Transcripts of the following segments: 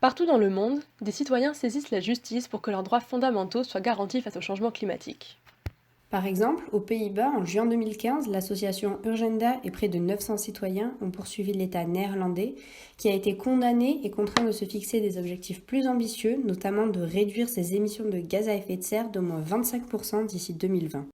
Partout dans le monde, des citoyens saisissent la justice pour que leurs droits fondamentaux soient garantis face au changement climatique. Par exemple, aux Pays-Bas, en juin 2015, l'association Urgenda et près de 900 citoyens ont poursuivi l'État néerlandais, qui a été condamné et contraint de se fixer des objectifs plus ambitieux, notamment de réduire ses émissions de gaz à effet de serre d'au moins 25% d'ici 2020.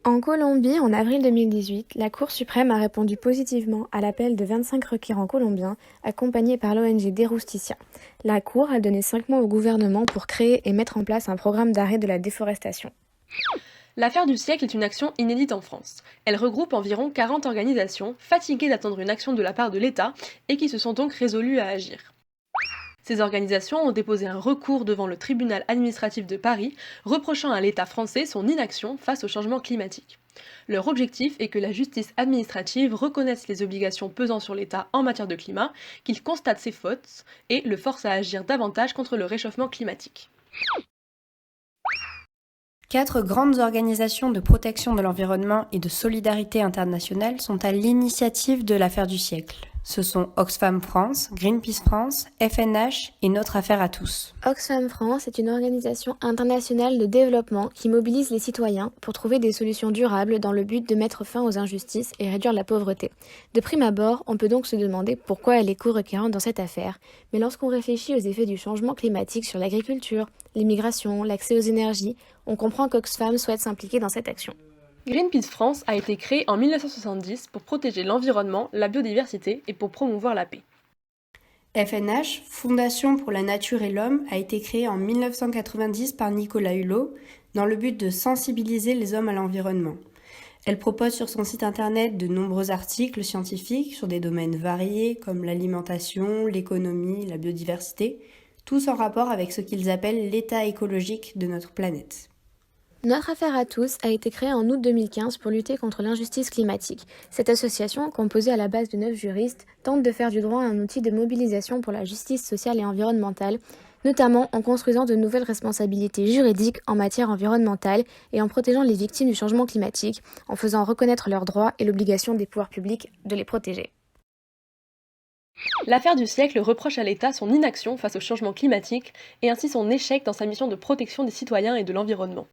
En Colombie, en avril 2018, la Cour suprême a répondu positivement à l'appel de 25 requérants colombiens, accompagnés par l'ONG Derusticia. La Cour a donné 5 mois au gouvernement pour créer et mettre en place un programme d'arrêt de la déforestation. L'affaire du siècle est une action inédite en France. Elle regroupe environ 40 organisations, fatiguées d'attendre une action de la part de l'État et qui se sont donc résolues à agir. Ces organisations ont déposé un recours devant le tribunal administratif de Paris, reprochant à l'État français son inaction face au changement climatique. Leur objectif est que la justice administrative reconnaisse les obligations pesant sur l'État en matière de climat, qu'il constate ses fautes et le force à agir davantage contre le réchauffement climatique. 4 grandes organisations de protection de l'environnement et de solidarité internationale sont à l'initiative de l'affaire du siècle. Ce sont Oxfam France, Greenpeace France, FNH et Notre Affaire à tous. Oxfam France est une organisation internationale de développement qui mobilise les citoyens pour trouver des solutions durables dans le but de mettre fin aux injustices et réduire la pauvreté. De prime abord, on peut donc se demander pourquoi elle est co-requérante dans cette affaire, mais lorsqu'on réfléchit aux effets du changement climatique sur l'agriculture, l'immigration, l'accès aux énergies, on comprend qu'Oxfam souhaite s'impliquer dans cette action. Greenpeace France a été créé en 1970 pour protéger l'environnement, la biodiversité et pour promouvoir la paix. FNH, Fondation pour la Nature et l'Homme, a été créée en 1990 par Nicolas Hulot dans le but de sensibiliser les hommes à l'environnement. Elle propose sur son site internet de nombreux articles scientifiques sur des domaines variés comme l'alimentation, l'économie, la biodiversité, tous en rapport avec ce qu'ils appellent l'état écologique de notre planète. Notre Affaire à tous a été créée en août 2015 pour lutter contre l'injustice climatique. Cette association, composée à la base de 9 juristes, tente de faire du droit un outil de mobilisation pour la justice sociale et environnementale, notamment en construisant de nouvelles responsabilités juridiques en matière environnementale et en protégeant les victimes du changement climatique, en faisant reconnaître leurs droits et l'obligation des pouvoirs publics de les protéger. L'affaire du siècle reproche à l'État son inaction face au changement climatique et ainsi son échec dans sa mission de protection des citoyens et de l'environnement.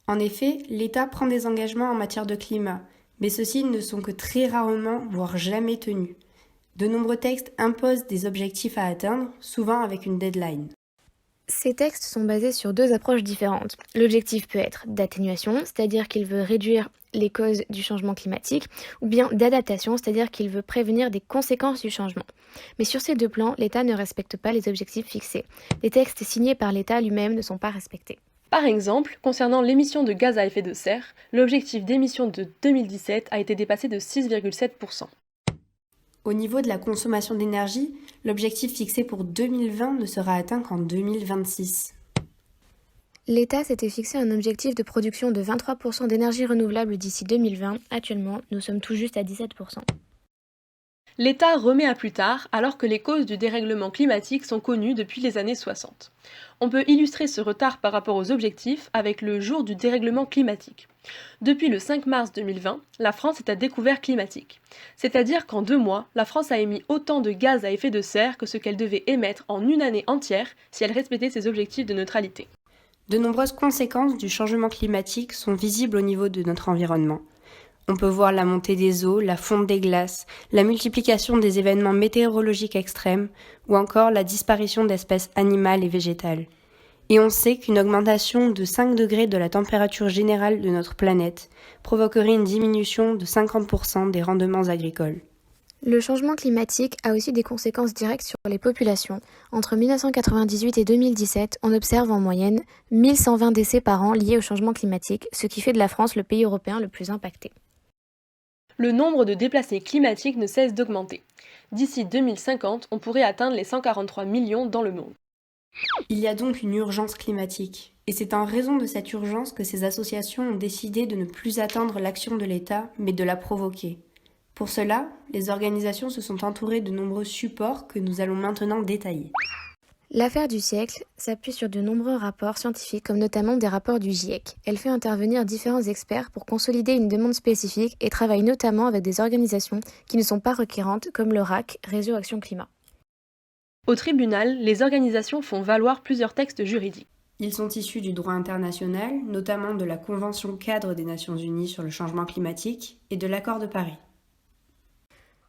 En effet, l'État prend des engagements en matière de climat, mais ceux-ci ne sont que très rarement, voire jamais tenus. De nombreux textes imposent des objectifs à atteindre, souvent avec une deadline. Ces textes sont basés sur 2 approches différentes. L'objectif peut être d'atténuation, c'est-à-dire qu'il veut réduire les causes du changement climatique, ou bien d'adaptation, c'est-à-dire qu'il veut prévenir des conséquences du changement. Mais sur ces 2 plans, l'État ne respecte pas les objectifs fixés. Les textes signés par l'État lui-même ne sont pas respectés. Par exemple, concernant l'émission de gaz à effet de serre, l'objectif d'émission de 2017 a été dépassé de 6,7%. Au niveau de la consommation d'énergie, l'objectif fixé pour 2020 ne sera atteint qu'en 2026. L'État s'était fixé un objectif de production de 23% d'énergie renouvelable d'ici 2020. Actuellement, nous sommes tout juste à 17%. L'État remet à plus tard alors que les causes du dérèglement climatique sont connues depuis les années 60. On peut illustrer ce retard par rapport aux objectifs avec le jour du dérèglement climatique. Depuis le 5 mars 2020, la France est à découvert climatique. C'est-à-dire qu'en 2 mois, la France a émis autant de gaz à effet de serre que ce qu'elle devait émettre en une année entière si elle respectait ses objectifs de neutralité. De nombreuses conséquences du changement climatique sont visibles au niveau de notre environnement. On peut voir la montée des eaux, la fonte des glaces, la multiplication des événements météorologiques extrêmes ou encore la disparition d'espèces animales et végétales. Et on sait qu'une augmentation de 5 degrés de la température générale de notre planète provoquerait une diminution de 50% des rendements agricoles. Le changement climatique a aussi des conséquences directes sur les populations. Entre 1998 et 2017, on observe en moyenne 1120 décès par an liés au changement climatique, ce qui fait de la France le pays européen le plus impacté. Le nombre de déplacés climatiques ne cesse d'augmenter. D'ici 2050, on pourrait atteindre les 143 millions dans le monde. Il y a donc une urgence climatique. Et c'est en raison de cette urgence que ces associations ont décidé de ne plus attendre l'action de l'État, mais de la provoquer. Pour cela, les organisations se sont entourées de nombreux supports que nous allons maintenant détailler. L'affaire du siècle s'appuie sur de nombreux rapports scientifiques, comme notamment des rapports du GIEC. Elle fait intervenir différents experts pour consolider une demande spécifique et travaille notamment avec des organisations qui ne sont pas requérantes, comme le RAC, Réseau Action Climat. Au tribunal, les organisations font valoir plusieurs textes juridiques. Ils sont issus du droit international, notamment de la Convention cadre des Nations Unies sur le changement climatique et de l'Accord de Paris.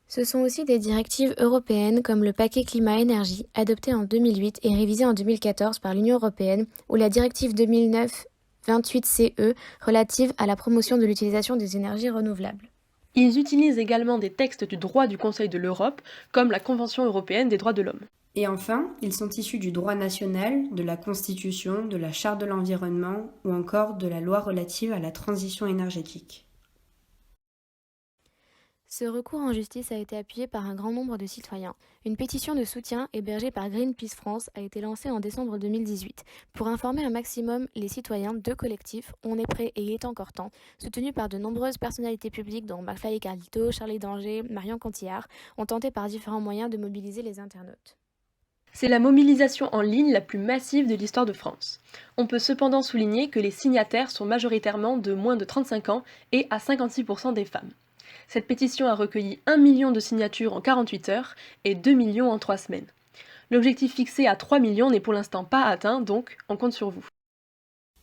Ce sont aussi des directives européennes comme le paquet climat-énergie, adopté en 2008 et révisé en 2014 par l'Union européenne, ou la directive 2009-28/CE relative à la promotion de l'utilisation des énergies renouvelables. Ils utilisent également des textes du droit du Conseil de l'Europe, comme la Convention européenne des droits de l'homme. Et enfin, ils sont issus du droit national, de la Constitution, de la Charte de l'environnement ou encore de la loi relative à la transition énergétique. Ce recours en justice a été appuyé par un grand nombre de citoyens. Une pétition de soutien hébergée par Greenpeace France a été lancée en décembre 2018 pour informer un maximum les citoyens. Deux collectifs, On est prêt et Il est encore temps, soutenus par de nombreuses personnalités publiques dont McFly et Carlito, Charlie Danger, Marion Cotillard, ont tenté par différents moyens de mobiliser les internautes. C'est la mobilisation en ligne la plus massive de l'histoire de France. On peut cependant souligner que les signataires sont majoritairement de moins de 35 ans et à 56% des femmes. Cette pétition a recueilli 1 million de signatures en 48 heures et 2 millions en 3 semaines. L'objectif fixé à 3 millions n'est pour l'instant pas atteint, donc on compte sur vous.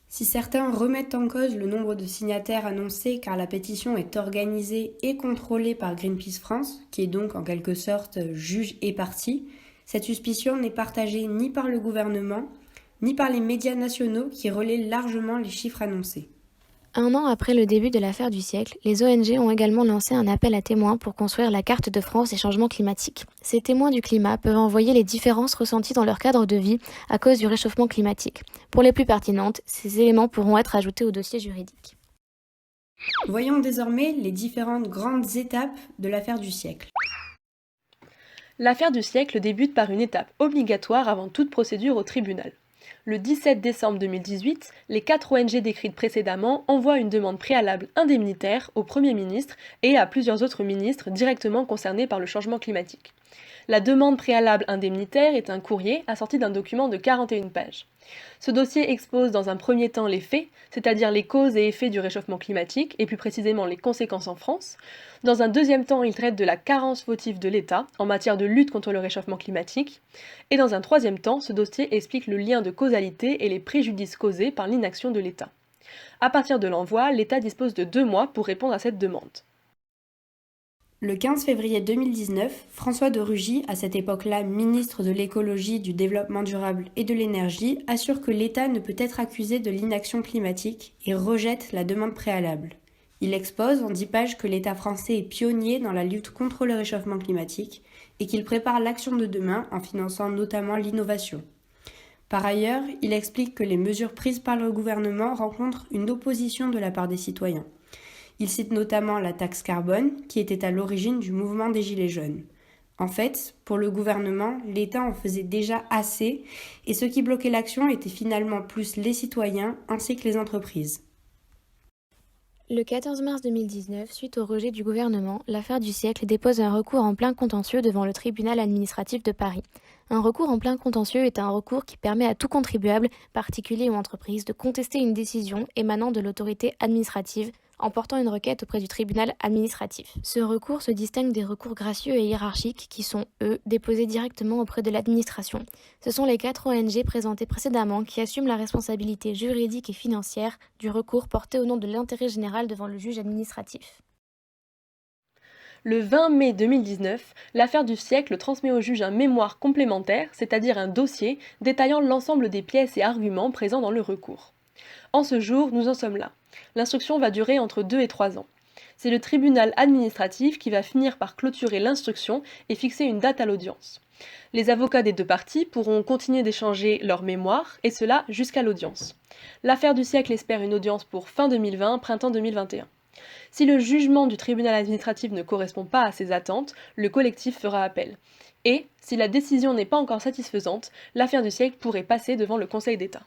Si certains remettent en cause le nombre de signataires annoncés car la pétition est organisée et contrôlée par Greenpeace France, qui est donc en quelque sorte juge et partie, cette suspicion n'est partagée ni par le gouvernement, ni par les médias nationaux qui relaient largement les chiffres annoncés. Un an après le début de l'affaire du siècle, les ONG ont également lancé un appel à témoins pour construire la carte de France des changements climatiques. Ces témoins du climat peuvent envoyer les différences ressenties dans leur cadre de vie à cause du réchauffement climatique. Pour les plus pertinentes, ces éléments pourront être ajoutés au dossier juridique. Voyons désormais les différentes grandes étapes de l'affaire du siècle. L'affaire du siècle débute par une étape obligatoire avant toute procédure au tribunal. Le 17 décembre 2018, les 4 ONG décrites précédemment envoient une demande préalable indemnitaire au Premier ministre et à plusieurs autres ministres directement concernés par le changement climatique. La demande préalable indemnitaire est un courrier assorti d'un document de 41 pages. Ce dossier expose dans un premier temps les faits, c'est-à-dire les causes et effets du réchauffement climatique, et plus précisément les conséquences en France. Dans un deuxième temps, il traite de la carence fautive de l'État en matière de lutte contre le réchauffement climatique. Et dans un troisième temps, ce dossier explique le lien de causalité et les préjudices causés par l'inaction de l'État. À partir de l'envoi, l'État dispose de 2 mois pour répondre à cette demande. Le 15 février 2019, François de Rugy, à cette époque-là ministre de l'écologie, du développement durable et de l'énergie, assure que l'État ne peut être accusé de l'inaction climatique et rejette la demande préalable. Il expose en 10 pages que l'État français est pionnier dans la lutte contre le réchauffement climatique et qu'il prépare l'action de demain en finançant notamment l'innovation. Par ailleurs, il explique que les mesures prises par le gouvernement rencontrent une opposition de la part des citoyens. Il cite notamment la taxe carbone, qui était à l'origine du mouvement des Gilets jaunes. En fait, pour le gouvernement, l'État en faisait déjà assez, et ce qui bloquait l'action était finalement plus les citoyens ainsi que les entreprises. Le 14 mars 2019, suite au rejet du gouvernement, l'affaire du siècle dépose un recours en plein contentieux devant le tribunal administratif de Paris. Un recours en plein contentieux est un recours qui permet à tout contribuable, particulier ou entreprise, de contester une décision émanant de l'autorité administrative en portant une requête auprès du tribunal administratif. Ce recours se distingue des recours gracieux et hiérarchiques qui sont, eux, déposés directement auprès de l'administration. Ce sont les 4 ONG présentées précédemment qui assument la responsabilité juridique et financière du recours porté au nom de l'intérêt général devant le juge administratif. Le 20 mai 2019, l'affaire du siècle transmet au juge un mémoire complémentaire, c'est-à-dire un dossier détaillant l'ensemble des pièces et arguments présents dans le recours. En ce jour, nous en sommes là. L'instruction va durer entre 2 et 3 ans. C'est le tribunal administratif qui va finir par clôturer l'instruction et fixer une date à l'audience. Les avocats des 2 parties pourront continuer d'échanger leur mémoire, et cela jusqu'à l'audience. L'affaire du siècle espère une audience pour fin 2020, printemps 2021. Si le jugement du tribunal administratif ne correspond pas à ces attentes, le collectif fera appel. Et, si la décision n'est pas encore satisfaisante, l'affaire du siècle pourrait passer devant le Conseil d'État.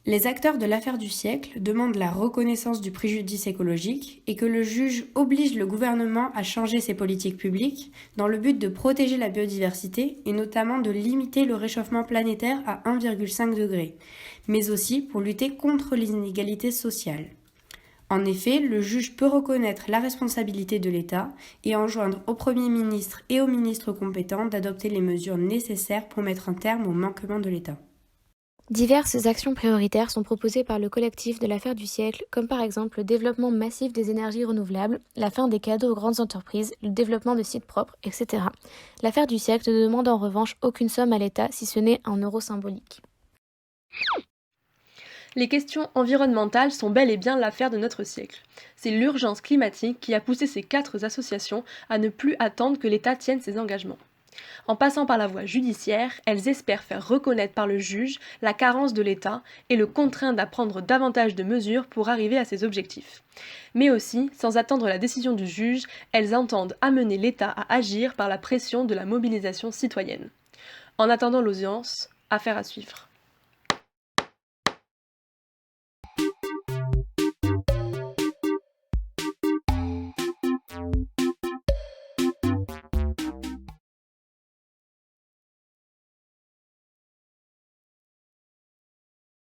Les acteurs de l'affaire du siècle demandent la reconnaissance du préjudice écologique et que le juge oblige le gouvernement à changer ses politiques publiques dans le but de protéger la biodiversité et notamment de limiter le réchauffement planétaire à 1,5 degré, mais aussi pour lutter contre les inégalités sociales. En effet, le juge peut reconnaître la responsabilité de l'État et enjoindre au Premier ministre et aux ministres compétents d'adopter les mesures nécessaires pour mettre un terme aux manquements de l'État. Diverses actions prioritaires sont proposées par le collectif de l'affaire du siècle, comme par exemple le développement massif des énergies renouvelables, la fin des cadeaux aux grandes entreprises, le développement de sites propres, etc. L'affaire du siècle ne demande en revanche aucune somme à l'État si ce n'est un euro symbolique. Les questions environnementales sont bel et bien l'affaire de notre siècle. C'est l'urgence climatique qui a poussé ces 4 associations à ne plus attendre que l'État tienne ses engagements. En passant par la voie judiciaire, elles espèrent faire reconnaître par le juge la carence de l'État et le contraindre à prendre davantage de mesures pour arriver à ses objectifs. Mais aussi, sans attendre la décision du juge, elles entendent amener l'État à agir par la pression de la mobilisation citoyenne. En attendant l'audience, affaire à suivre.